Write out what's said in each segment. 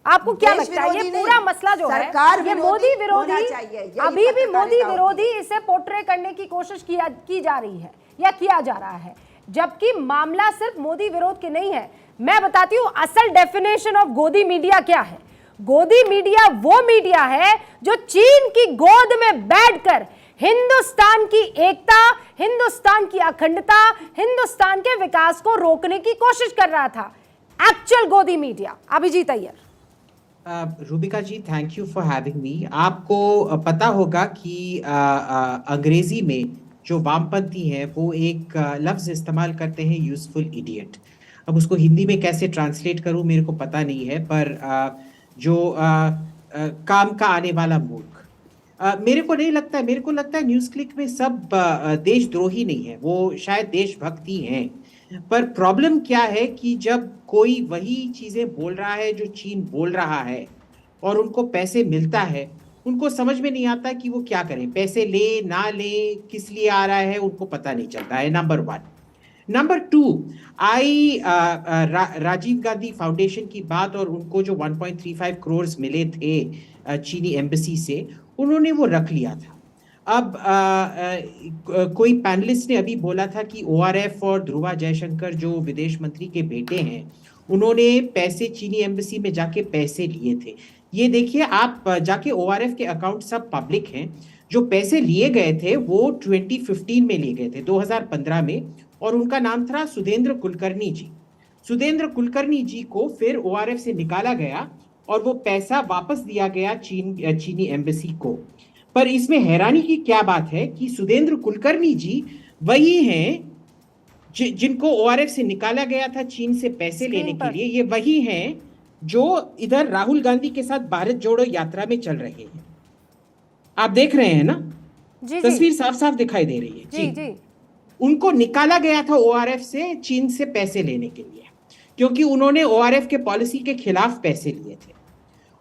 आपको क्या लगता है ये पूरा मसला जो है ये मोदी विरोधी, अभी भी मोदी विरोधी इसे पोर्ट्रे करने की कोशिश की जा रही है या किया जा रहा है, जबकि मामला सिर्फ मोदी विरोध के नहीं है। मैं बताती हूं असल डेफिनेशन ऑफ गोदी मीडिया क्या है। गोदी मीडिया वो मीडिया है जो चीन की गोद में बैठकर हिंदुस्तान की एकता, हिंदुस्तान की अखंडता, हिंदुस्तान के विकास को रोकने की कोशिश कर रहा था। एक्चुअल गोदी media. Abhijit Iyer. Rubika ji, thank you for having me. आपको पता होगा कि अंग्रेजी में जो वामपंथी हैं वो एक लफ्ज इस्तेमाल करते हैं, यूजफुल इडियट। अब उसको हिंदी में कैसे ट्रांसलेट करूं मेरे को पता नहीं है, पर काम का आने वाला मूर्ख। मेरे को नहीं लगता है, मेरे को लगता है न्यूज़ क्लिक में सब देशद्रोही नहीं है, वो शायद देशभक्ति हैं। पर प्रॉब्लम क्या है कि जब कोई वही चीजें बोल रहा है जो चीन बोल रहा है और उनको पैसे मिलता है, उनको समझ में नहीं आता कि वो क्या करें, पैसे ले ना ले, किस लिए आ रहा है उनको पता नहीं चलता है। Number 1। Number 2, Rajiv Gandhi foundation की बात और उनको जो 1.35 करोड़ मिले थे चीनी एम्बेसी से, उन्होंने वो रख लिया था। अब कोई पैनलिस्ट ने अभी बोला था कि ओआरएफ और ध्रुवा जयशंकर जो विदेश मंत्री के बेटे हैं, उन्होंने पैसे चीनी एम्बेसी में जाके पैसे लिए थे। ये देखिए, आप जाके ओआरएफ के अकाउंट सब पब्लिक हैं। जो पैसे लिए गए थे वो 2015 में लिए गए थे, 2015 में, और उनका नाम था सुधेंद्र कुलकर्णी जी। सुधेंद्र कुलकर्णी जी को फिर ओआरएफ से निकाला गया और वो पैसा वापस दिया गया चीनी एम्बेसी को। पर इसमें हैरानी की क्या बात है कि सुधेंद्र कुलकर्णी जी वही हैं जिनको ओआरएफ से निकाला गया था चीन से पैसे लेने के लिए। ये वही हैं जो इधर राहुल गांधी के साथ भारत जोड़ो यात्रा में चल रहे हैं। आप देख रहे हैं ना, तस्वीर साफ साफ दिखाई दे रही है। जी। उनको निकाला गया था ओआरएफ से चीन से पैसे लेने के लिए, क्योंकि उन्होंने ओआरएफ के पॉलिसी के खिलाफ पैसे लिए थे।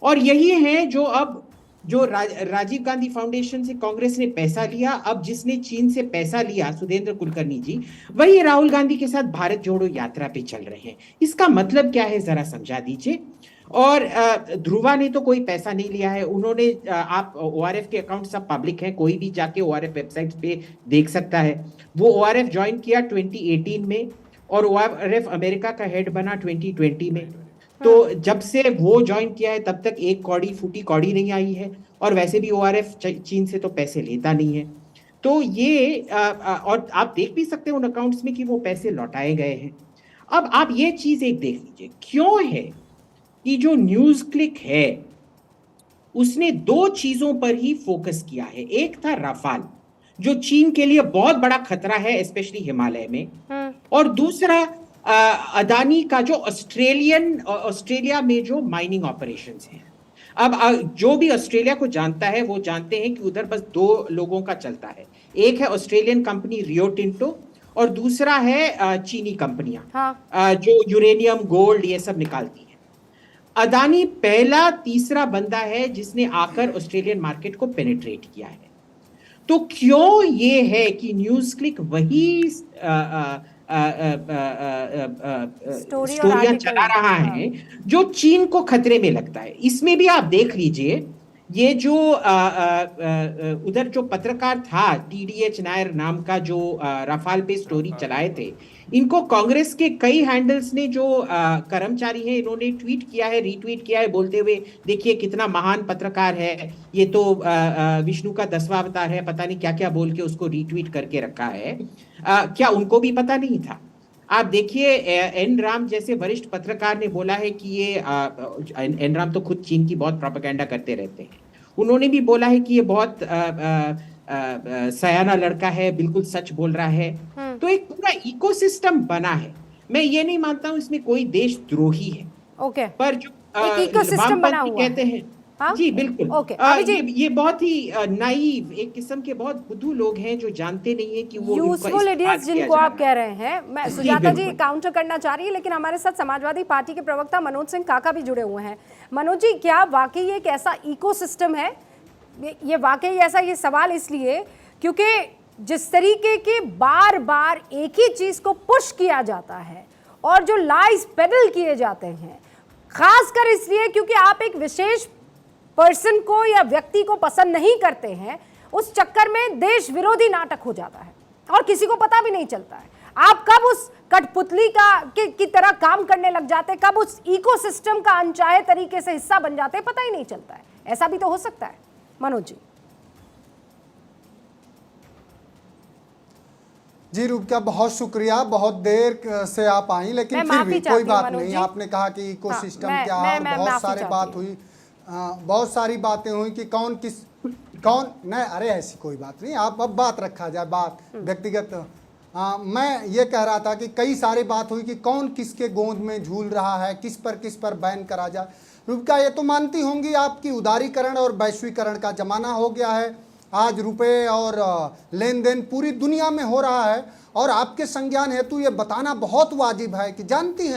और यही है जो अब जो राजीव गांधी फाउंडेशन से कांग्रेस ने पैसा लिया, अब जिसने चीन से पैसा लिया सुधेंद्र कुलकर्णी जी, वही राहुल गांधी के साथ भारत जोड़ो यात्रा पे चल रहे हैं। इसका मतलब क्या है जरा समझा दीजिए। और ध्रुवा ने तो कोई पैसा नहीं लिया है, उन्होंने आप ओआरएफ के अकाउंट सब पब्लिक हैं, कोई भी जाके ओआरएफ वेबसाइट पे देख सकता है। वो ओआरएफ ज्वाइन किया 2018 में और ओआरएफ अमेरिका का हेड बना 2020 में। तो जब से वो ज्वाइन किया है तब तक एक कौड़ी फूटी कौड़ी नहीं आई है, और वैसे भी ओआरएफ चीन से तो पैसे लेता नहीं है। तो ये और आप देख भी सकते हैं उन अकाउंट्स में कि वो पैसे लौटाए गए हैं। अब आप ये चीज एक देख लीजिए, क्यों है कि जो न्यूज़ क्लिक है उसने 2 चीजों पर ही फोकस किया है। एक था राफाल, जो चीन के लिए बहुत बड़ा खतरा है, स्पेशली हिमालय में, और दूसरा अदानी का जो ऑस्ट्रेलिया में जो माइनिंग ऑपरेशंस हैं। अब जो भी ऑस्ट्रेलिया को जानता है वो जानते हैं कि उधर बस 2 लोगों का चलता है, एक है ऑस्ट्रेलियन कंपनी रियो टिंटो और दूसरा है चीनी कंपनियां जो यूरेनियम गोल्ड ये सब निकालती हैं। अदानी पहला तीसरा बंदा है जिसने आकर ऑस्ट्रेलियन मार्केट को पेनिट्रेट किया है। तो क्यों ये है कि न्यूज़ क्लिक वही स्टोरियां चला रहा है जो चीन को खतरे में लगता है। इसमें भी आप देख लीजिए, ये जो उधर जो पत्रकार था टीडीएच नायर नाम का, जो राफाल पे स्टोरी चलाए थे, इनको कांग्रेस के कई हैंडल्स ने जो कर्मचारी हैं इन्होंने ट्वीट किया है, रीट्वीट किया है, बोलते हुए देखिए कितना महान पत्रकार है, ये तो विष्णु का 10वां अवतार है, पता नहीं क्या क्या बोल के उसको रीट्वीट करके रखा है। क्या उनको भी पता नहीं था? आप देखिए, एन राम जैसे वरिष्ठ पत्रकार ने बोला है कि ये एन राम तो खुद चीन की बहुत प्रोपेगेंडा करते रहते हैं, उन्होंने भी बोला है कि ये बहुत सयाना लड़का है, बिल्कुल सच बोल रहा है। तो एक पूरा इकोसिस्टम बना है। मैं ये नहीं मानता हूं इसमें कोई देशद्रोही है, पर जो इकोसिस्टम बना हुआ कहते हैं, जी बिल्कुल। ये बहुत ही नाइव एक किस्म के बहुत बुद्धू लोग हैं जो जानते नहीं है कि वो यूजफुल इडियट्स जिनको आप कह रहे हैं। मैं सुजाता जी काउंटर करना चाह रही है, लेकिन हमारे साथ समाजवादी पार्टी के प्रवक्ता मनोज सिंह काका भी जुड़े हुए हैं। मनोज जी, क्या वाकई एक ऐसा इकोसिस्टम है? ये वाकई ऐसा, ये सवाल इसलिए क्योंकि जिस तरीके के बार बार एक ही चीज को पुश किया जाता है और जो लाइज पेडल किए जाते हैं, खासकर इसलिए क्योंकि आप एक विशेष पर्सन को या व्यक्ति को पसंद नहीं करते हैं, उस चक्कर में देश विरोधी नाटक हो जाता है और किसी को पता भी नहीं चलता है। आप कब उस कठपुतली की तरह काम करने लग जाते, कब उस इकोसिस्टम का अनचाहे तरीके से हिस्सा बन जाते, पता ही नहीं चलता है। ऐसा भी तो हो सकता है। मनोज जी। जी रूपका, बहुत शुक्रिया, बहुत देर से आप आई, लेकिन फिर भी कोई बात नहीं। आपने कहा कि इकोसिस्टम क्या है, बहुत सारी बात हुई, बहुत सारी बातें हुई कि कौन नहीं, अरे ऐसी कोई बात नहीं, आप अब बात रखा जाए, बात व्यक्तिगत। मैं ये कह रहा था कि कई सारी बात हुई कि कौन किसके गोंद में झूल रहा है, किस पर बैन करा जाए। रूपका, ये तो मानती होंगी आपकी उदारीकरण और वैश्वीकरण का जमाना हो गया है। आज रुपए और लेन देन पूरी दुनिया में हो रहा है, और आपके संज्ञान हेतु ये बताना बहुत वाजिब है कि जानती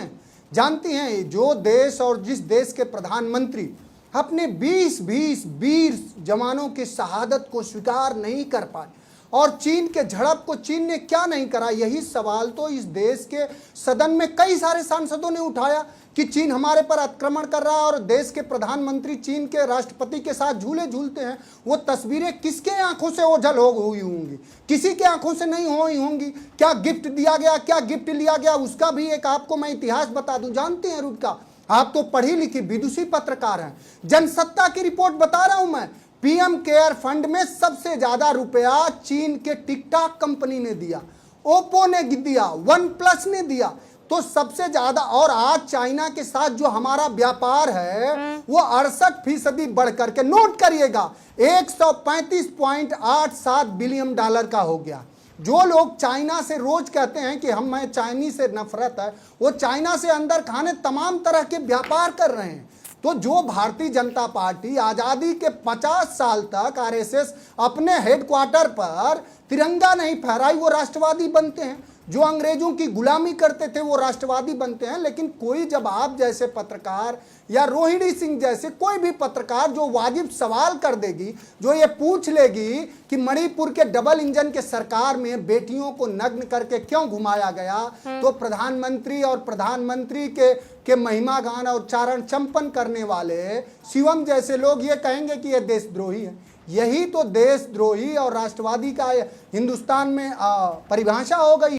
हैं जो देश और जिस देश के प्रधानमंत्री अपने 20 वीर जवानों के शहादत को स्वीकार नहीं कर पाए, और चीन के झड़प को चीन ने क्या नहीं करा, यही सवाल तो इस देश के सदन में कई सारे सांसदों ने उठाया कि चीन हमारे पर आक्रमण कर रहा है, और देश के प्रधानमंत्री चीन के राष्ट्रपति के साथ झूले झूलते हैं। वो तस्वीरें किसके आंखों से ओझल हुई होंगी? किसी के आंखों से नहीं हुई होंगी। क्या गिफ्ट दिया गया, क्या गिफ्ट लिया गया, उसका भी एक आपको मैं इतिहास बता दूं। जानते हैं रूपका, आप तो पढ़ी लिखी विदुषी पत्रकार हैं, जनसत्ता की रिपोर्ट बता रहा हूं मैं। पीएम केयर फंड में सबसे ज्यादा रुपया चीन के टिकटॉक कंपनी ने दिया, ओप्पो ने दिया, वन प्लस ने दिया, तो सबसे ज्यादा। और आज चाइना के साथ जो हमारा व्यापार है वो 68% बढ़ करके, नोट करिएगा, 135.87 बिलियन डॉलर का हो गया। जो लोग चाइना से रोज कहते हैं कि हमें चाइनीज से नफरत है, वो चाइना से अंदर खाने तमाम तरह के व्यापार कर रहे हैं। तो जो भारतीय जनता पार्टी आज़ादी के 50 साल तक आरएसएस अपने हेडक्वार्टर पर तिरंगा नहीं फहराई, वो राष्ट्रवादी बनते हैं। जो अंग्रेजों की गुलामी करते थे वो राष्ट्रवादी बनते हैं। लेकिन कोई जब आप जैसे पत्रकार या रोहिणी सिंह जैसे कोई भी पत्रकार जो वाजिब सवाल कर देगी, जो ये पूछ लेगी कि मणिपुर के डबल इंजन के सरकार में बेटियों को नग्न करके क्यों घुमाया गया, तो प्रधानमंत्री और प्रधानमंत्री के महिमा गान और चारण चंपन करने वाले शिवम जैसे लोग ये कहेंगे कि ये देशद्रोही है। यही तो देशद्रोही और राष्ट्रवादी का हिंदुस्तान में परिभाषा हो गई।